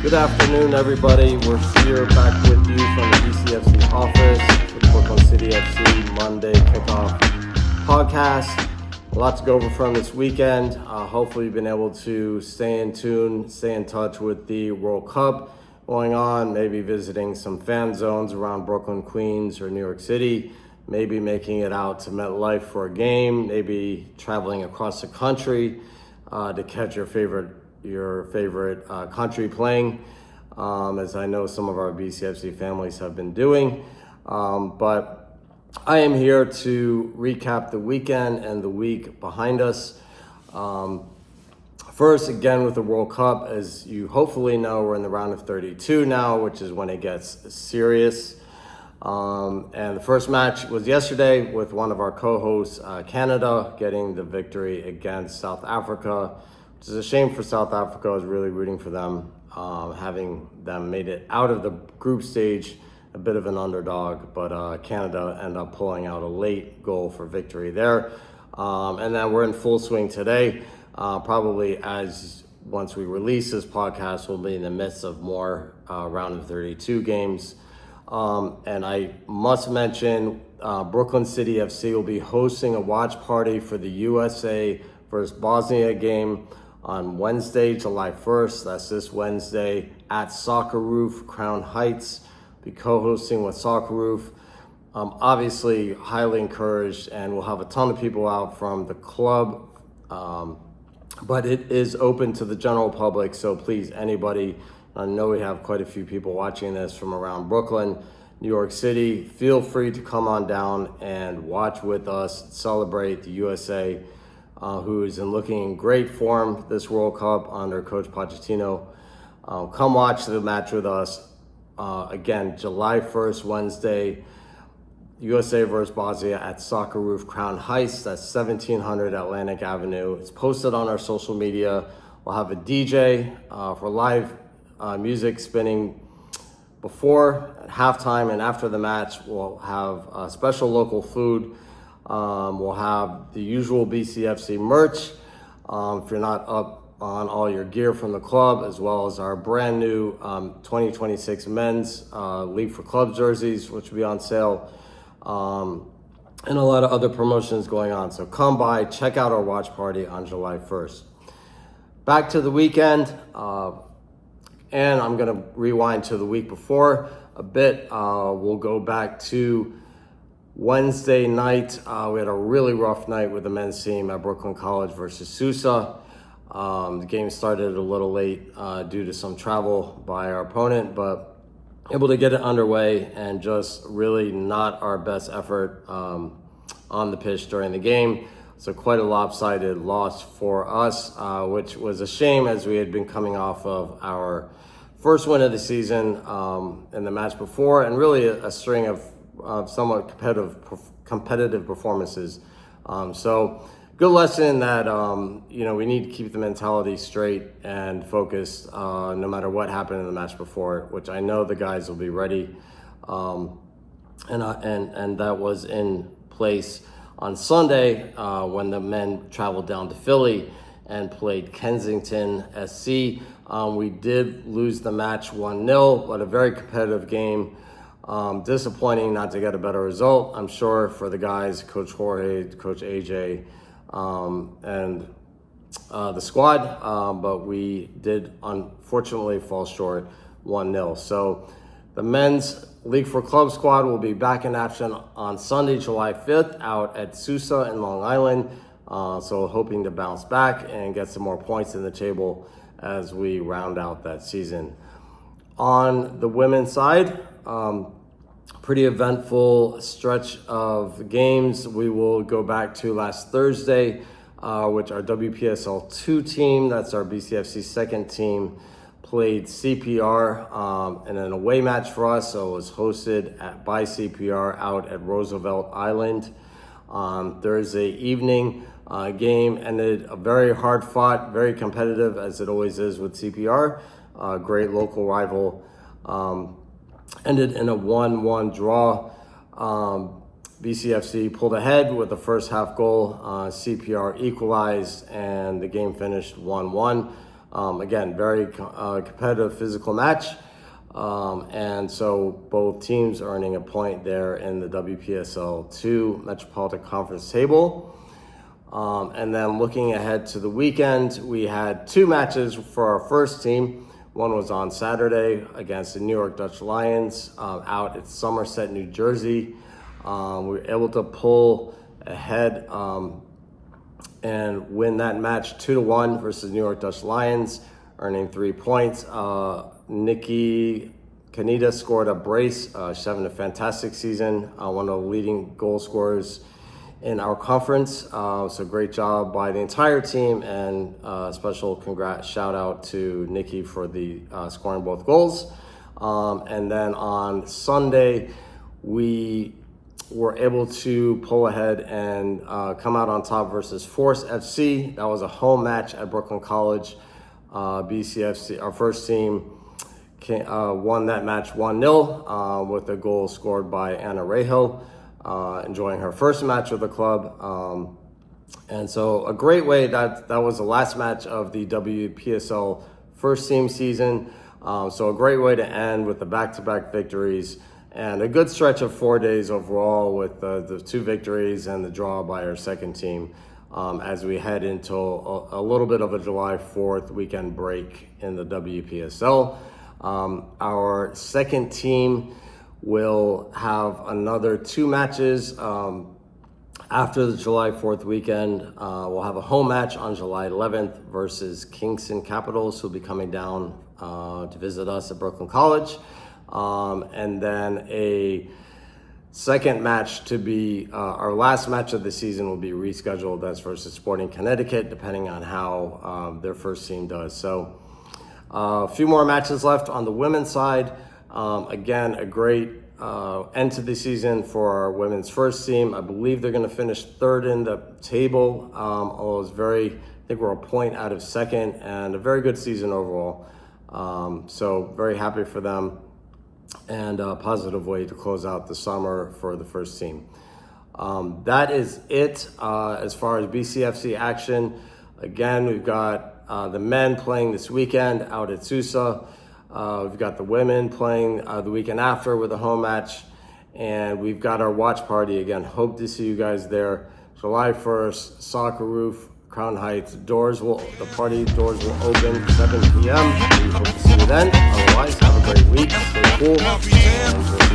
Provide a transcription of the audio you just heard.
Good afternoon, everybody. We're here back with you from the BCFC office with Brooklyn City FC Monday Kickoff podcast. A lot to go over from this weekend. Hopefully you've been able to stay in tune, stay in touch with the World Cup going on, maybe visiting some fan zones around Brooklyn, Queens, or New York City, maybe making it out to MetLife for a game, maybe traveling across the country to catch your favorite country playing, as I know some of our BCFC families have been doing. But I am here to recap the weekend and the week behind us. First, again, with the World Cup, as you hopefully know, we're in the round of 32 now, which is when it gets serious. And the first match was yesterday with one of our co-hosts, Canada, getting the victory against South Africa. Which is a shame for South Africa. I was really rooting for them, having them made it out of the group stage, a bit of an underdog, but Canada ended up pulling out a late goal for victory there. And then we're in full swing today. Probably once we release this podcast, we'll be in the midst of more round of 32 games. And I must mention, Brooklyn City FC will be hosting a watch party for the USA versus Bosnia game on Wednesday, July 1st. That's this Wednesday at Soccer Roof, Crown Heights. Be co-hosting with Soccer Roof. Obviously, highly encouraged, and we'll have a ton of people out from the club. But it is open to the general public, so please, anybody, I know we have quite a few people watching this from around Brooklyn, New York City, feel free to come on down and watch with us, celebrate the USA, who is looking in great form this World Cup under Coach Pochettino. Come watch the match with us. Again, July 1st, Wednesday, USA versus Bosnia at Soccer Roof, Crown Heights. That's 1700 Atlantic Avenue. It's posted on our social media. We'll have a DJ for live music spinning before, at halftime, and after the match. We'll have special local food. We'll have the usual BCFC merch if you're not up on all your gear from the club, as well as our brand new 2026 men's League for Clubs jerseys, which will be on sale, and a lot of other promotions going on. So come by, check out our watch party on July 1st. Back to the weekend, and I'm going to rewind to the week before a bit. We'll go back to Wednesday night. We had a really rough night with the men's team at Brooklyn College versus Sousa. The game started a little late due to some travel by our opponent, but able to get it underway, and just really not our best effort on the pitch during the game. So quite a lopsided loss for us, which was a shame, as we had been coming off of our first win of the season in the match before, and really a string of somewhat competitive performances. So good lesson that we need to keep the mentality straight and focused no matter what happened in the match before, which I know the guys will be ready, and that was in place on Sunday when the men traveled down to Philly and played Kensington SC. We did lose the match 1-0, but a very competitive game. Disappointing not to get a better result, I'm sure, for the guys, Coach Jorge, Coach AJ, and the squad, but we did unfortunately fall short 1-0. So the men's League for Club squad will be back in action on Sunday, July 5th, out at Sousa in Long Island. So hoping to bounce back and get some more points in the table as we round out that season. On the women's side, pretty eventful stretch of games. We will go back to last Thursday, which our WPSL2 team, that's our BCFC second team, played CPR in an away match for us. So it was hosted by CPR out at Roosevelt Island. Thursday evening game ended a very hard fought, very competitive, as it always is with CPR. Great local rival. Ended in a 1-1 draw. BCFC pulled ahead with the first half goal. CPR equalized, and the game finished 1-1. Again, very competitive physical match. And so both teams earning a point there in the WPSL2 Metropolitan Conference table. And then looking ahead to the weekend, we had 2 matches for our first team. One was on Saturday against the New York Dutch Lions out at Somerset, New Jersey. We were able to pull ahead and win that match 2-1 versus New York Dutch Lions, earning 3 points. Nikki Kaneda scored a brace. She's having a fantastic season, one of the leading goal scorers in our conference. So great job by the entire team, and special shout out to Nikki for the scoring both goals. And then on Sunday, we were able to pull ahead and come out on top versus Force FC. That was a home match at Brooklyn College. BCFC, our first team, won that match 1-0 with a goal scored by Anna Rejo, enjoying her first match with the club. And so a great way, that was the last match of the WPSL first team season. So a great way to end with the back-to-back victories and a good stretch of 4 days overall with the 2 victories and the draw by our second team as we head into a little bit of a July 4th weekend break in the WPSL. Our second team will have another 2 matches after the July 4th weekend. We'll have a home match on July 11th versus Kingston Capitals, who'll be coming down to visit us at Brooklyn College. And then a second match to be our last match of the season will be rescheduled. That's versus Sporting Connecticut, depending on how their first team does. So a few more matches left on the women's side. Again, a great end to the season for our women's first team. I believe they're going to finish 3rd in the table. Although it's I think we're a point out of 2nd, and a very good season overall. So very happy for them, and a positive way to close out the summer for the first team. That is it as far as BCFC action. Again, we've got the men playing this weekend out at Susa. We've got the women playing the weekend after with a home match. And we've got our watch party again. Hope to see you guys there. July 1st, Soccer Roof, Crown Heights. The party doors will open 7 p.m. We hope to see you then. Otherwise, have a great week. Stay cool. And